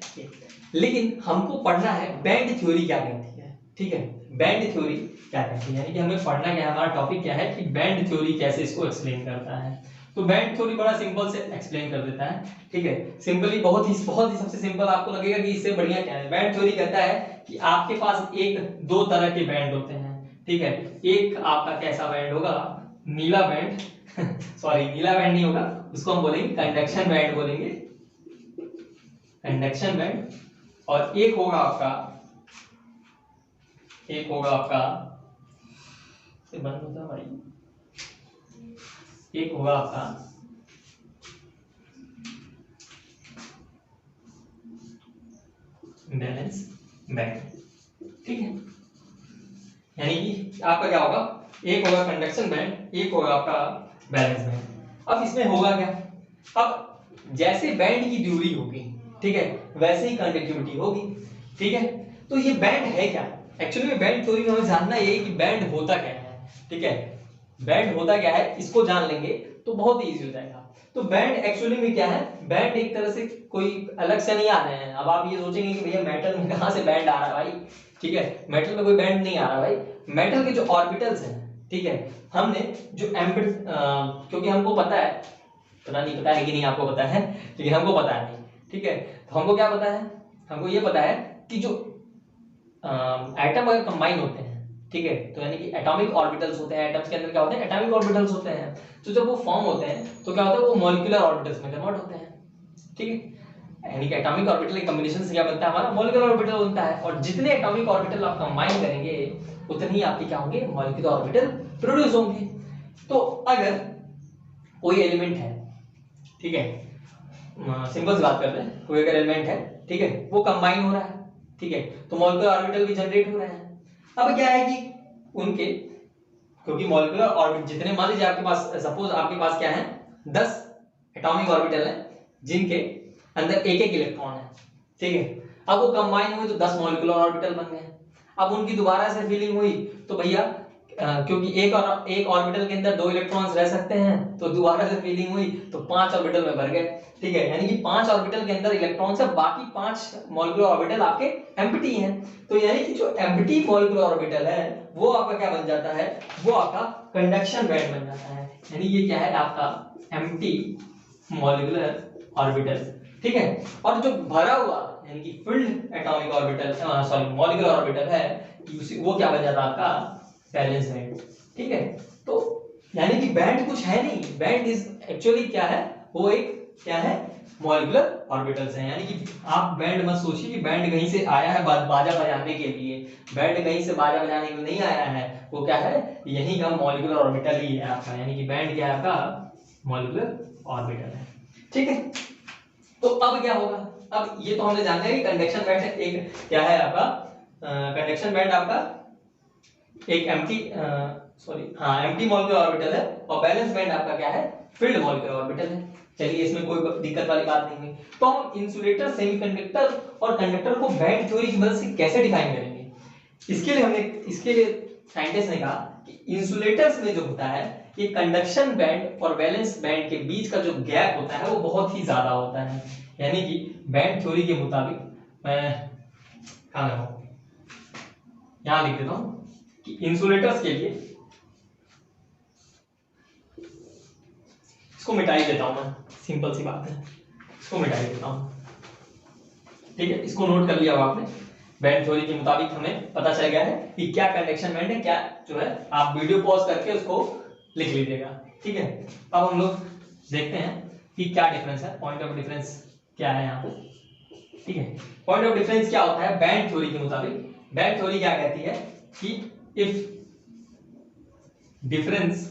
Speaker 1: लेकिन हमको पढ़ना है बैंड थ्योरी क्या कहती है, ठीक है, बैंड थ्योरी क्या कहती है, यानी कि हमें पढ़ना क्या है, हमारा टॉपिक क्या है कि बैंड थ्योरी कैसे इसको एक्सप्लेन करता है। तो बैंड थ्योरी बड़ा सिंपल से एक्सप्लेन कर देता है, ठीक है, सिंपली बहुत ही सबसे सिंपल आपको लगेगा कि इससे बढ़िया क्या है। बैंड थ्योरी कहता है कि आपके पास एक दो तरह के बैंड होते हैं, ठीक है। एक आपका कैसा बैंड होगा, नीला बैंड सॉरी नीला बैंड नहीं होगा, उसको हम बोलेंगे कंडक्शन बैंड बोलेंगे, कंडक्शन बैंड। और एक होगा आपका से बंद होता भाई, एक होगा आपका बैलेंस बैंड। ठीक है, यानी कि आपका क्या होगा, एक होगा कंडक्शन बैंड, एक होगा आपका बैलेंस बैंड। अब इसमें होगा क्या, अब जैसे बैंड की दूरी होगी, ठीक है, वैसे ही कंडक्टिविटी होगी। ठीक है, तो ये बैंड है क्या, एक्चुअली में बैंड थ्योरी में हमें जानना ये है कि बैंड होता क्या है। ठीक है, बैंड होता क्या है, इसको जान लेंगे तो बहुत ही इजी हो जाएगा। तो बैंड एक्चुअली में क्या है, बैंड एक तरह से कोई अलग से नहीं आ रहे हैं। अब आप ये सोचेंगे कि भैया मेटल में कहां से बैंड आ रहा है भाई, ठीक है, मेटल में कोई बैंड नहीं आ रहा भाई। मेटल के जो ऑर्बिटल्स हैं, ठीक है, हमने जो क्योंकि हमको पता है, पता नहीं पता है कि नहीं आपको पता है, लेकिन हमको पता है नहीं। ठीक है, तो हमको क्या पता है, हमको ये पता है कि जो एटम अगर कंबाइन होते हैं, ठीक है, तो यानी कि एटॉमिक ऑर्बिटल्स होते हैं, एटम्स के अंदर क्या होते हैं, एटॉमिक ऑर्बिटल्स होते हैं। तो जब वो फॉर्म होते हैं तो क्या होता है, वो मॉलिक्यूलर ऑर्बिटल्स में कन्वर्ट होते हैं। ठीक है, यानी कि एटॉमिक ऑर्बिटल के कॉम्बिनेशन से क्या बनता है, हमारा मॉलिक्यूलर ऑर्बिटल बनता है। और जितने एटॉमिक ऑर्बिटल आप कंबाइन करेंगे उतने ही आपके क्या होंगे, मॉलिक्यूलर ऑर्बिटल प्रोड्यूस होंगे। तो अगर कोई एलिमेंट है, ठीक है, सिंपल सी बात करते हैं, कोई अगर एलिमेंट है, ठीक है, वो कंबाइन हो रहा है, ठीक है, तो मॉलिक्यूलर ऑर्बिटल भी जनरेट हो रहे हैं। अब क्या है कि उनके, क्योंकि मॉलिक्यूलर ऑर्बिट जितने, मान लीजिए आपके पास, सपोज आपके पास क्या है, 10 एटॉमिक ऑर्बिटल है जिनके अंदर एक एक इलेक्ट्रॉन है। ठीक है, अब वो कंबाइन हुए तो 10 मॉलिक्यूलर ऑर्बिटल बन गए। अब उनकी दोबारा से फिलिंग हुई तो भैया क्योंकि एक ऑर्बिटल के अंदर 2 इलेक्ट्रॉन्स रह सकते हैं, तो दोबारा से फिलिंग हुई तो 5 ऑर्बिटल में भर गए। ठीक है, यानी कि 5 ऑर्बिटल के अंदर इलेक्ट्रॉन से, बाकी 5 मॉलिक्यूलर ऑर्बिटल आपके एम्प्टी हैं। तो यानी कि जो एम्प्टी मॉलिक्यूलर ऑर्बिटल है वो आपका क्या बन जाता है, वो आपका कंडक्शन बैंड बन जाता है। यानी ये क्या है, आपका एम्प्टी मॉलिक्यूलर ऑर्बिटल। ठीक है, और जो भरा हुआ यानी कि field atomic orbital, sorry molecular orbital है, वो क्या बन जाता है, आपका बैलेंस बैंड। ठीक है, तो यानी कि बैंड कुछ है नहीं, बैंड इज एक्चुअली क्या है, वो एक क्या है, मॉलिक्यूलर ऑर्बिटल्स हैं। यानी कि आप बैंड मत सोचिए कि बैंड कहीं से आया है बाजा बजाने के लिए, बैंड कहीं से बाजा बजाने के लिए नहीं आया है, वो क्या है, यही का मॉलिक्यूलर ऑर्बिटल ही है आपका। यानी कि बैंड क्या है, आपका मॉलिक्यूलर ऑर्बिटल है। ठीक है, तो अब क्या होगा, अब ये तो हमने जाना है कि कंडक्शन बैंड एक क्या है आपका, कंडक्शन बैंड आपका एक एम्प्टी एम्प्टी मॉलिक्यूलर ऑर्बिटल है, और बैलेंस बैंड आपका क्या है, फिल्ड मॉलिक्यूलर ऑर्बिटल है। चलिए, इसमें कोई दिक्कत वाली बात नहीं है। तो हम इंसुलेटर, सेमीकंडक्टर और कंडक्टर को बैंड थ्योरी की मदद से कैसे डिफाइन करेंगे, इसके लिए साइंटिस्ट ने कहा कि इंसुलेटर्स में जो होता है, ये कंडक्शन बैंड और बैलेंस बैंड के बीच का जो गैप होता है वो बहुत ही ज्यादा होता है। यानी कि बैंड थ्योरी के मुताबिक, मैं यहां लिख देता हूं कि इंसुलेटर्स के लिए, इसको मिटाई देता हूं मैं, सिंपल सी बात है, इसको मिटाई देता हूं। ठीक है, इसको नोट कर लिया आपने। बैंड थ्योरी के मुताबिक हमें पता चल गया है कि क्या कंडक्शन बैंड है, क्या जो है, आप वीडियो पॉज करके उसको लिख लीजिएगा। ठीक है, अब हम लोग देखते हैं कि क्या डिफरेंस है, पॉइंट ऑफ डिफरेंस क्या है यहाँ पे। ठीक है, पॉइंट ऑफ डिफरेंस क्या होता है बैंड थ्योरी के मुताबिक, बैंड थ्योरी क्या कहती है कि if difference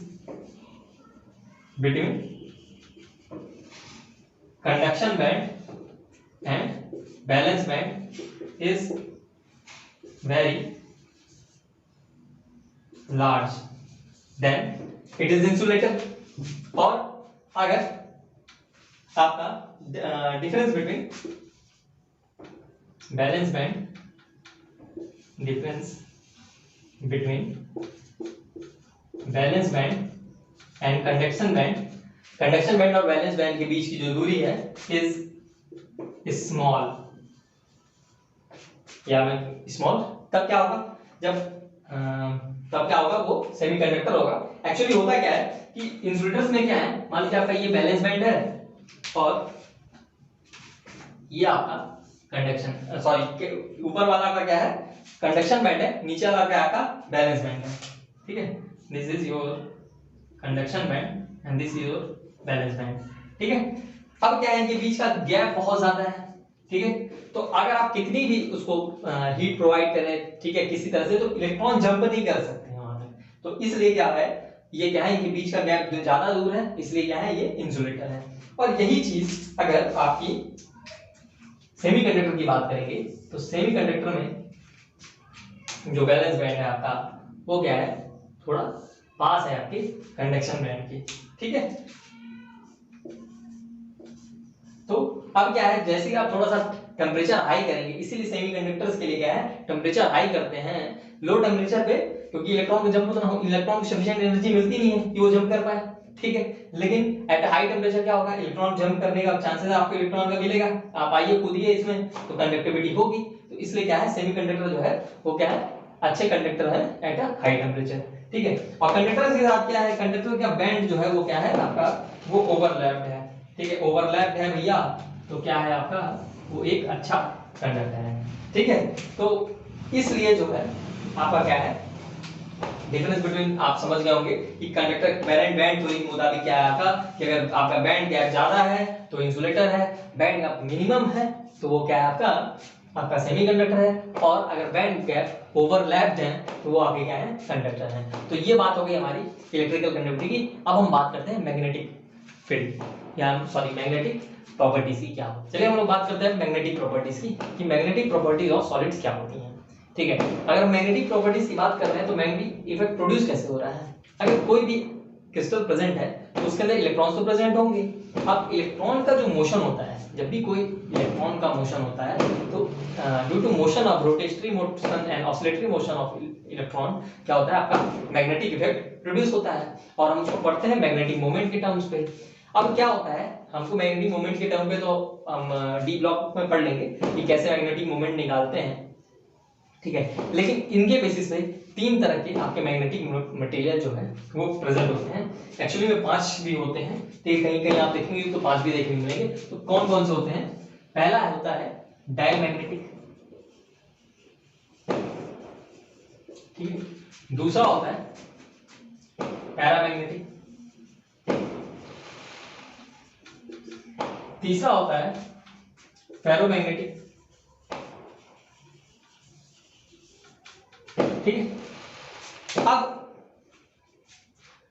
Speaker 1: between conduction band and valence band is very large then it is insulator. और अगर आपका difference between valence band, difference between valence band and conduction band और बैलेंस बैंड के बीच की जो दूरी है इज स्मॉल, या मैं स्मॉल, तब क्या होगा, तब क्या होगा, वो सेमीकंडक्टर होगा। एक्चुअली होता क्या है कि इंसुलेटर्स में क्या है, मान लीजिए आपका ये बैलेंस बैंड है और ये आपका कंडक्शन, सॉरी ऊपर वाला आपका क्या है, कंडक्शन बैंड है, नीचे वाला क्या आपका बैलेंस बैंड है, ठीक है। This is your conduction band and this is your balance band, ठीक है। अब क्या है कि बीच का गैप बहुत ज्यादा है, ठीक है। तो अगर आप कितनी भी उसको हीट प्रोवाइड करें, ठीक है, किसी तरह से, तो इलेक्ट्रॉन जंप नहीं कर सकते हैं वहां तक। तो इसलिए क्या है, ये क्या है कि बीच का गैप जो ज्यादा दूर है, इसलिए क्या है, ये इंसुलेटर है। और यही चीज अगर आपकी सेमीकंडक्टर की बात करेंगे, तो सेमीकंडक्टर में जो बैलेंस बैंड है आपका, वो क्या है, थोड़ा पास है आपके कंडक्शन बैंड के, ठीक है। तो अब क्या है, जैसे ही आप थोड़ा सा टेम्परेचर हाई करेंगे, इसीलिए सेमीकंडक्टर्स के लिए क्या है, टेम्परेचर हाई करते हैं लो टेम्परेचर पे, क्योंकि इलेक्ट्रॉन को जंप उतना, इलेक्ट्रॉन को सफिशिएंट एनर्जी मिलती नहीं है कि वो जंप कर पाए, ठीक है। लेकिन एट हाई टेम्परेचर क्या होगा, इलेक्ट्रॉन जंप करने का चांसेस आपको इलेक्ट्रॉन का मिलेगा, आप आइए कूदिए इसमें, तो कंडक्टिविटी होगी। तो इसलिए क्या है, सेमीकंडक्टर जो है वो क्या है, अच्छे कंडक्टर है एट अ हाई टेम्परेचर, ठीक है। और कंडक्टर के साथ क्या है, कंडक्टर का बैंड जो है वो क्या है आपका, वो ओवरलैप्ड है, ठीक है। ओवरलैप्ड है भैया, तो क्या है आपका, वो एक अच्छा कंडक्टर है, ठीक है। तो इसलिए जो है आपका क्या है, डिफरेंस बिटवीन, आप समझ गए होंगे कि कंडक्टर वैलेंट बैंड थ्योरी के मुताबिक क्या है आपका, कि अगर आपका बैंड गैप ज्यादा है तो इंसुलेटर है, बैंड गैप मिनिमम है तो वो क्या है आपका सेमीकंडक्टर है, और अगर बैंड गैप ओवरलैप्ड है तो वो आपके क्या है, कंडक्टर है। तो ये बात हो गई हमारी इलेक्ट्रिकल कंडक्टिविटी की। अब हम बात करते हैं मैग्नेटिक फील्ड, या सॉरी मैग्नेटिक प्रॉपर्टीज की क्या हो। चलिए हम लोग बात करते हैं मैग्नेटिक प्रॉपर्टीज की, कि मैग्नेटिक प्रॉपर्टीज ऑफ सॉलिड्स क्या होती हैं, ठीक है। अगर मैग्नेटिक प्रॉपर्टीज की बात कर रहे हैं तो मैग्नेटिक इफेक्ट प्रोड्यूस कैसे हो रहा है, अगर कोई भी क्रिस्टल प्रेजेंट है तो उसके अंदर इलेक्ट्रॉन्स तो प्रेजेंट होंगे। अब इलेक्ट्रॉन का जो मोशन होता है, जब भी कोई इलेक्ट्रॉन का मोशन होता है, तो due to motion of rotatory motion and oscillatory motion of electron क्या होता है, आपका मैग्नेटिक इफेक्ट प्रोड्यूस होता है, और हम उसको पढ़ते हैं मैग्नेटिक मोमेंट के टर्म्स पे। अब क्या होता है, हमको मैग्नेटिक मोमेंट के टर्म पे तो हम डी ब्लॉक में पढ़ लेंगे कि कैसे मैग्नेटिक मोमेंट निकालते हैं, ठीक है। लेकिन इनके बेसिस पे तीन तरह के आपके मैग्नेटिक मटेरियल जो है वो प्रेजेंट होते हैं। एक्चुअली में 5 भी होते हैं, तो कहीं कहीं आप देखेंगे तो 5 भी देखने मिलेंगे। तो कौन कौन से होते हैं, पहला होता है डायमैग्नेटिक, ठीक है। दूसरा होता है पैरामैग्नेटिक, तीसरा होता है फेरोमैग्नेटिक, ठीक है। अब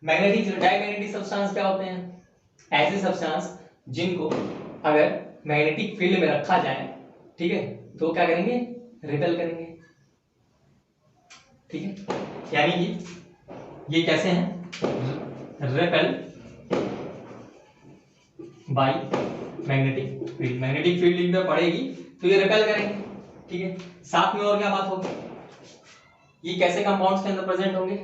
Speaker 1: मैग्नेटिक डायमैग्नेटिक सब्सटेंस क्या होते हैं, ऐसे सब्सटेंस जिनको अगर मैग्नेटिक फील्ड में रखा जाए, ठीक है, तो क्या करेंगे, रिपेल करेंगे, ठीक है। यानी कि ये कैसे हैं, repel by magnetic field, magnetic field इन पे पड़ेगी तो ये रिपेल करेंगे, ठीक है। साथ में और क्या बात होगी, ये कैसे कंपाउंड्स के अंदर प्रेजेंट होंगे,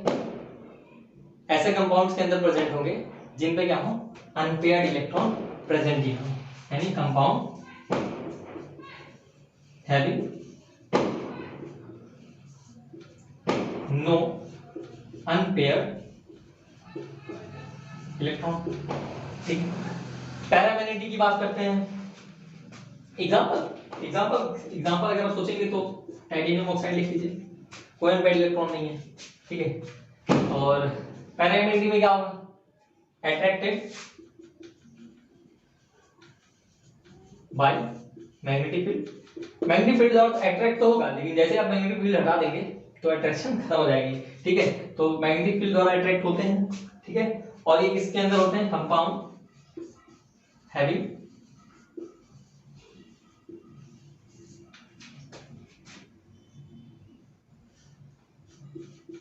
Speaker 1: ऐसे कंपाउंड्स के अंदर प्रेजेंट होंगे जिन पे क्या हो, अनपेयर्ड इलेक्ट्रॉन प्रेजेंट ही हो, यानी compound having no unpaired electron, ठीक है। पैरामैग्नेटिक की बात करते हैं, एग्जांपल अगर आप सोचेंगे तो टाइटेनियम ऑक्साइड लिख लीजिए, कोई अनपेयर्ड इलेक्ट्रॉन नहीं है, ठीक है। और पैरामैग्नेटिक में क्या होगा, attracted by magnetic field, magnetic field और अट्रैक्ट तो होगा, लेकिन जैसे आप मैग्नेटिक फील्ड हटा देंगे तो अट्रैक्शन खत्म हो जाएगी, ठीक है। तो मैग्नेटिक फील्ड द्वारा अट्रैक्ट होते हैं, ठीक है। और ये किसके अंदर होते हैं, कंपाउंड हैविंग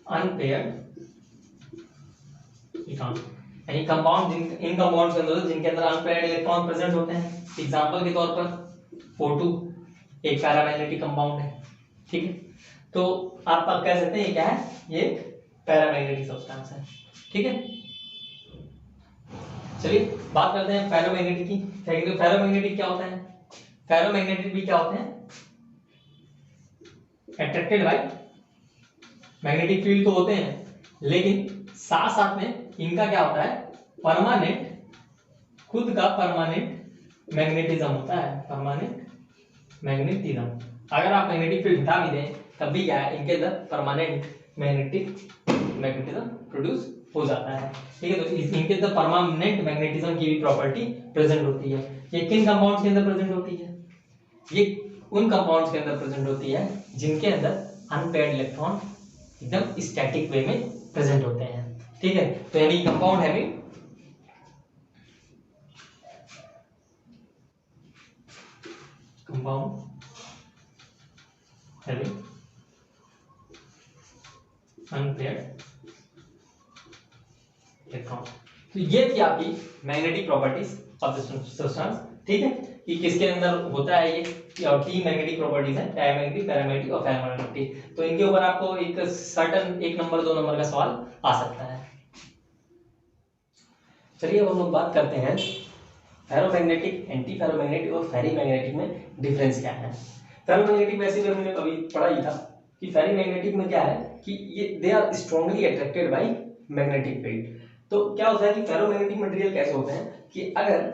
Speaker 1: अनपेयर्ड इलेक्ट्रॉन, यानी कंपाउंड इन कंपाउंड्स के अंदर जिनके अंदर अनपेयर्ड इलेक्ट्रॉन प्रेजेंट होते हैं। एग्जांपल के तौर पर O2 एक पैरामैग्नेटिक कंपाउंड है, ठीक है। तो आप कह सकते हैं ये क्या है, ये पैरामैग्नेटिक सब्सटेंस है, ठीक है। चलिए बात करते हैं फेरोमैग्नेटिक की। फेरोमैग्नेटिक क्या होता है, फेरोमैग्नेटिक भी क्या होते हैं, अट्रैक्टेड बाय मैग्नेटिक फील्ड तो होते हैं, लेकिन साथ साथ में इनका क्या होता है, परमानेंट, खुद का परमानेंट मैग्नेटिज्म होता है, परमानेंट मैग्नेटिज्म। अगर आप मैग्नेटिक फील्ड हटा भी दें तब भी क्या है, इनके अंदर परमानेंट मैग्नेटिज्म प्रोड्यूस हो जाता है। ठीक है, तो इनके अंदर परमानेंट मैग्नेटिज्म की भी प्रॉपर्टी प्रेजेंट होती है। ये किन कंपाउंड्स के अंदर प्रेजेंट होती है? ये उन कंपाउंड्स के अंदर प्रेजेंट होती है जिनके अंदर अनपेयर्ड इलेक्ट्रॉन एकदम स्टैटिक वे में प्रेजेंट होते हैं। ठीक है, तो यानी कंपाउंड हैविंग अनपेयर्ड इलेक्ट्रॉन। तो ये थी आपकी magnetic properties of the substance. ठीक है, कि किसके अंदर होता है ये, और तीन मैग्नेटिक प्रॉपर्टीज हैं, डायमैग्नेटिक, पैरामैग्नेटिक और फेरोमैग्नेटिक। तो इनके ऊपर आपको एक सर्टेन 1 नंबर 2 नंबर का सवाल आ सकता है। चलिए अब हम लोग बात करते हैं फेरोमैग्नेटिक, एंटी फेरोमैग्नेटिक और फेरीमैग्नेटिक में डिफरेंस क्या है। फेरोमैग्नेटिक वैसे भी हमने अभी पढ़ा ही था कि फेरीमैग्नेटिक में क्या है कि ये they are strongly attracted by magnetic field. तो क्या होता है कि फेरोमैग्नेटिक मटेरियल कैसे होते हैं कि अगर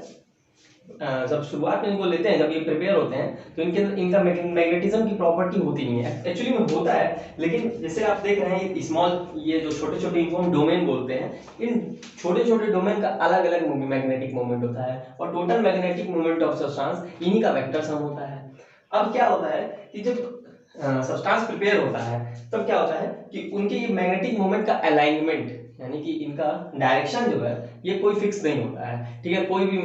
Speaker 1: जब शुरुआत में इनको लेते हैं, जब ये प्रिपेयर होते हैं तो इनके इनका मैग्नेटिज्म की प्रॉपर्टी होती नहीं है, एक्चुअली में होता है, लेकिन जैसे आप देख रहे हैं स्मॉल, ये जो छोटे छोटे इनको हम डोमेन बोलते हैं, इन छोटे छोटे डोमेन का अलग अलग मैग्नेटिक मोमेंट होता है और total magnetic moment of substance इन्हीं का वेक्टर सम होता है। अब क्या होता है कि जब सब्सटेंस प्रिपेयर होता है तब क्या होता है कि उनके ये मैग्नेटिक मोमेंट का अलाइनमेंट, यानी कि इनका डायरेक्शन जो है ये कोई फिक्स नहीं होता है। ठीक है, कोई भी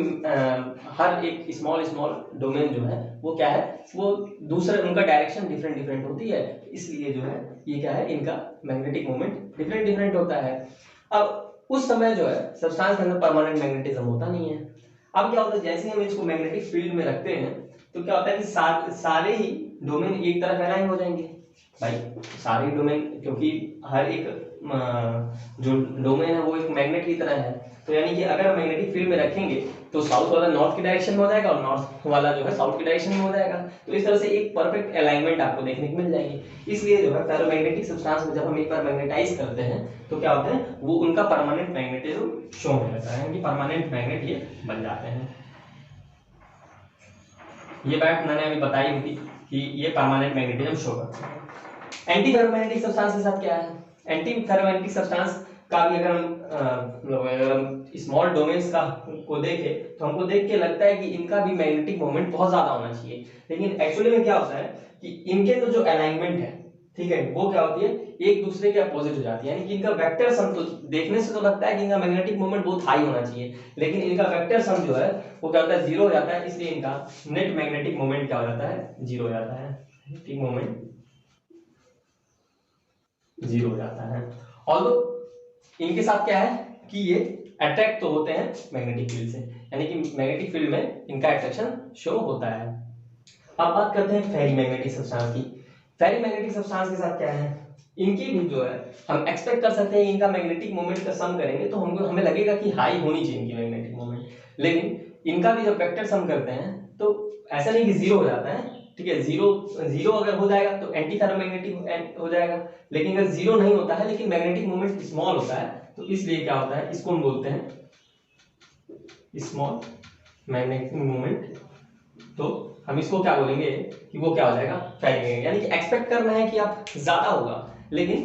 Speaker 1: हर एक स्मॉल स्मॉल डोमेन जो है वो क्या है, वो दूसरे, उनका डायरेक्शन डिफरेंट डिफरेंट होती है, इसलिए जो है ये क्या है, इनका मैग्नेटिक मोमेंट डिफरेंट डिफरेंट होता है। अब उस समय जो है सब्सटेंस के अंदर परमानेंट मैग्नेटिज्म होता नहीं है। अब क्या होता है, जैसे हम इसको मैग्नेटिक फील्ड में रखते हैं तो क्या होता है कि सारे ही डोमेन एक तरफ अलाइन हो जाएंगे भाई, सारे डोमेन, क्योंकि हर एक जो डोमेन है वो एक मैग्नेट की तरह है। तो यानी कि अगर हम मैग्नेटिक फील्ड में रखेंगे तो साउथ वाला नॉर्थ की डायरेक्शन में हो जाएगा और नॉर्थ वाला जो है साउथ की डायरेक्शन में हो जाएगा। तो इस तरह से एक परफेक्ट अलाइनमेंट आपको देखने को मिल जाएगी। इसलिए जो है फेरोमैग्नेटिक सब्सटेंस में जब हम एक बार मैग्नेटाइज करते हैं तो क्या होता है, वो उनका परमानेंट मैग्नेटिज्म शो हो जाता है, यानी परमानेंट मैग्नेट ये बन जाते हैं। ये बात मैंने अभी बताई होगी कि ये परमानेंट मैग्नेटिज्म शो करता है। एंटी फेरोमैग्नेटिक सब्सटेंस के साथ क्या है, एंटी फेरोमैग्नेटिक सब्सटेंस का भी अगर हम स्मॉल डोमेन्स का को देखें तो हमको देख के लगता है कि इनका भी मैग्नेटिक मोमेंट बहुत ज्यादा होना चाहिए, लेकिन एक्चुअली में क्या होता है कि इनके तो जो अलाइनमेंट है, ठीक है, वो क्या होती है, एक दूसरे के अपोजिट हो जाती है, यानी कि इनका वेक्टर सम, तो देखने से तो लगता है कि इनका मैग्नेटिक मोमेंट बहुत हाई होना चाहिए, लेकिन इनका वेक्टर सम जो है वो क्या होता है, जीरो हो जाता है, इसलिए इनका नेट मैग्नेटिक मोमेंट क्या हो जाता है, जीरो हो जाता है, मैग्नेटिक मोमेंट जीरो हो जाता है। और इनके साथ क्या है कि ये अट्रैक्ट तो होते हैं मैग्नेटिक फील्ड से, यानी कि मैग्नेटिक फील्ड में इनका अट्रैक्शन शो होता है। अब बात करते हैं फेरीमैग्नेटिक सब्सटेंस की। फेरीमैग्नेटिक सब्सटेंस के साथ क्या है, इनकी भी जो है हम एक्सपेक्ट कर सकते हैं, इनका मैग्नेटिक मोमेंट का सम करेंगे तो हमको हमें लगेगा कि हाई होनी चाहिए इनकी मैग्नेटिक मोमेंट, लेकिन इनका भी जब वेक्टर सम करते हैं तो ऐसा नहीं कि जीरो हो जाता है। ठीक है, जीरो अगर हो जाएगा तो एंटी फेरोमैग्नेटिक हो जाएगा, लेकिन अगर जीरो नहीं होता है लेकिन मैग्नेटिक मोमेंट स्मॉल होता है तो इसलिए क्या होता है, इसको हम बोलते हैं स्मॉल मैग्नेटिक मोमेंट। तो हम इसको क्या बोलेंगे कि वो क्या हो जाएगा, फेरीमैग्नेटिक, यानी कि एक्सपेक्ट करना है कि आप ज्यादा होगा, लेकिन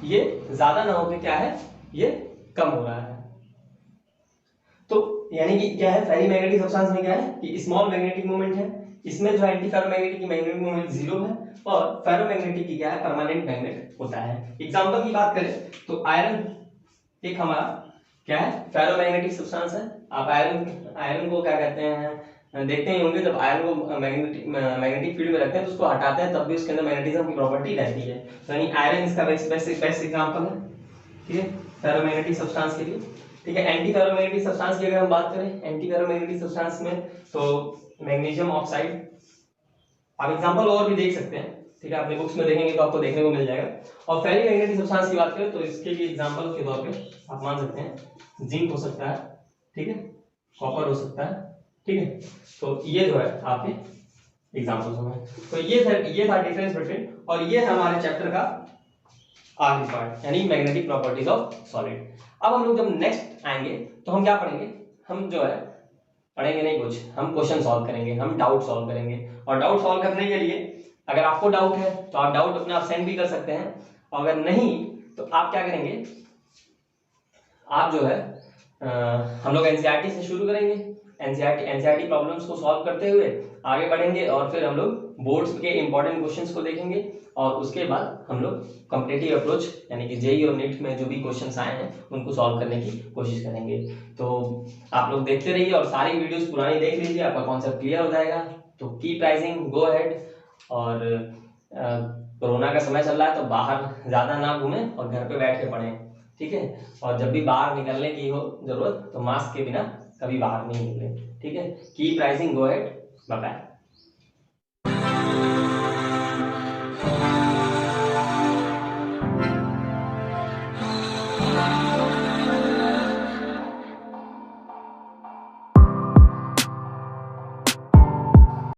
Speaker 1: ये ज्यादा ना होके क्या है, ये कम हो रहा है। तो यानी कि क्या है, फेरीमैग्नेटिक सब्सटेंस में क्या है कि स्मॉल मैग्नेटिक मोमेंट है, इसमें जो एंटी फेरोमैग्नेटिक की मैग्नेटिक मोमेंट जीरो है, और फेरोमैग्नेटिक की क्या है, परमानेंट मैग्नेट होता है। एग्जांपल की बात करें तो आयरन एक हमारा क्या है, फेरोमैग्नेटिक सब्सटेंस है। आप आयरन को क्या कहते हैं, देखते ही होंगे, जब आयरन को मैग्नेटिक फील्ड में रखते हैं तो उसको हटाते हैं तब भी उसके अंदर मैग्नेटिज्म की प्रॉपर्टी रहती है, तो यानी आयरन इसका बेस्ट एग्जांपल है। ठीक है, फेरोमैग्नेटिक सब्सटेंस के लिए। ठीक है, एंटी फेरोमैग्नेटिक सब्सटेंस की अगर हम बात करें, एंटी फेरोमैग्नेटिक सब्सटेंस में तो मैग्नीशियम ऑक्साइड, आप एग्जांपल और भी देख सकते हैं। ठीक है, अपने बुक्स में देखेंगे तो आपको देखने को मिल जाएगा। और फेरीमैग्नेटिक सब्सटेंस की बात करें तो इसके लिए एग्जांपल के तौर पे आप मान सकते हैं जिंक हो सकता है, ठीक है, कॉपर हो सकता है। ठीक है, तो ये जो है आपके एग्जांपल्स हो गए। तो ये था डिफरेंस बिटवीन, और ये है हमारे चैप्टर का आखिरी पार्ट, यानी मैग्नेटिक प्रॉपर्टीज ऑफ सॉलिड। अब हम लोग जब नेक्स्ट आएंगे तो हम क्या पढ़ेंगे, हम जो है पढ़ेंगे नहीं कुछ, हम क्वेश्चन सॉल्व करेंगे, हम डाउट सॉल्व करेंगे। और डाउट सॉल्व करने के लिए अगर आपको डाउट है तो आप डाउट अपने आप सेंड भी कर सकते हैं, और अगर नहीं तो आप क्या करेंगे, आप जो है हम लोग एनसीईआरटी से शुरू करेंगे। एनसीईआरटी प्रॉब्लम्स को सॉल्व करते हुए आगे बढ़ेंगे, और फिर हम लोग बोर्ड्स के इंपॉर्टेंट क्वेश्चंस को देखेंगे, और उसके बाद हम लोग कॉम्पिटिटिव अप्रोच यानी कि जेईई और नीट में जो भी क्वेश्चंस आए हैं उनको सॉल्व करने की कोशिश करेंगे। तो आप लोग देखते रहिए और सारी वीडियोस पुरानी देख लीजिए, आपका कॉन्सेप्ट क्लियर हो जाएगा। तो कीप राइजिंग, गो अहेड। और कोरोना का समय चल रहा है तो बाहर ज्यादा ना घूमें और घर पे बैठ के पढ़ें, ठीक है। और जब भी बाहर निकलने की हो जरूरत तो मास्क के बिना कभी बाहर नहीं निकले, ठीक है। Keep rising, go ahead, bye bye.